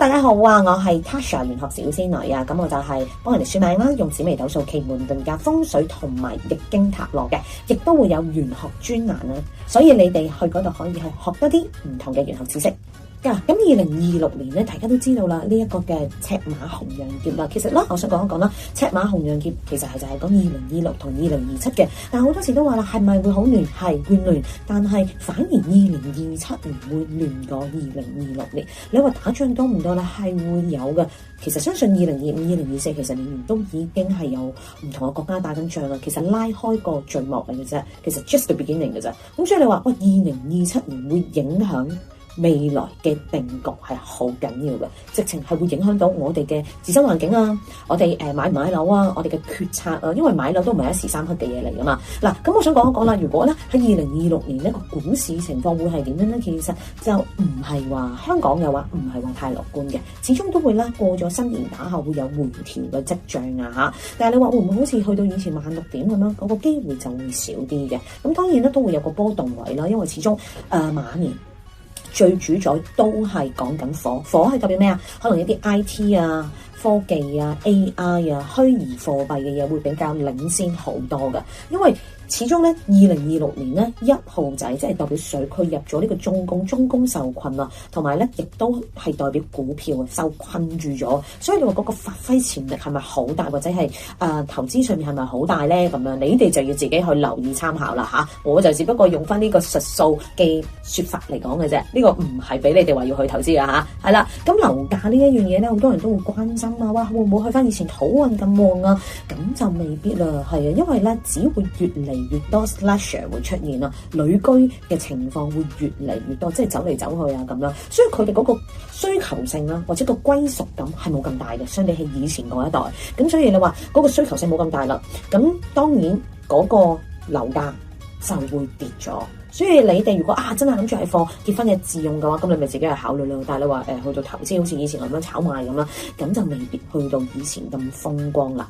大家好啊，我係 Tasha 玄學小仙女啊，咁我就係幫人哋算命啦，用紫微斗數、奇門遁甲、風水同埋易經塔羅嘅，亦都會有玄學專欄啦，所以你哋去嗰度可以去學多啲唔同嘅玄學知識。咁2026年咧，大家都知道啦，呢一個嘅赤馬紅羊劫啦，其實啦，我想講一講啦，赤馬紅羊劫其實係就係講2026同2027嘅，但係好多時都話啦，係咪會好亂？係會亂，但係反而2027年會亂過2026年。你話打仗多唔多咧？係會有嘅。其實相信2025、2024其實年年都已經係有唔同嘅國家打緊仗啦。其實拉開個序幕嚟嘅啫，其實 just the beginning 嘅啫。咁所以你話喂，2027年會影響未來嘅定局係好緊要嘅，直情係會影響到我哋嘅自身環境啊，我哋買唔買樓啊，我哋嘅決策啊，因為買樓都唔係一時三刻嘅嘢嚟噶嘛。嗱，咁我想講一講啦，如果咧喺2026年呢個股市情況會係點樣咧？其實就唔係話香港嘅話唔係話太樂觀嘅，始終都會啦過咗新年打後會有回調嘅跡象啊嚇。但係你話會唔會好似去到以前16,000點咁樣？嗰個機會就會少啲嘅。咁當然咧都會有個波動位啦，因為始終馬年。最主宰都係講緊火，火係代表咩啊？可能一啲 IT 啊、科技啊、AI 啊、虛擬貨幣嘅嘢會比較領先好多㗎，因為始終咧2026年咧1號仔即係代表水區入咗呢個中宮受困啦，同埋咧亦都係代表股票受困住咗，所以你話嗰個發揮潛力係咪好大，或者係投資上面係咪好大咧？咁樣你哋就要自己去留意參考啦嚇。我就只不過用翻呢個術數嘅説法嚟講嘅啫，呢個唔係俾你哋話要去投資㗎嚇。係啦，咁樓價呢一樣嘢咧，好多人都會關心啊，哇會唔會去翻以前土運咁旺啊？咁就未必啦，係啊，因為咧只會越嚟越多 slasher 會出現啦，旅居嘅情況會越嚟越多，即係走嚟走去啊咁樣，所以佢哋嗰個需求性啦，或者個歸屬感係冇咁大嘅，相比起以前嗰一代，咁所以你話嗰個需求性冇咁大啦，咁當然嗰個樓價就會跌咗。所以你哋如果真係諗住係貨結婚嘅自用嘅話，咁你咪自己去考慮咯。但係你話去到投資好似以前咁樣炒賣咁啦，咁就未必去到以前咁風光啦。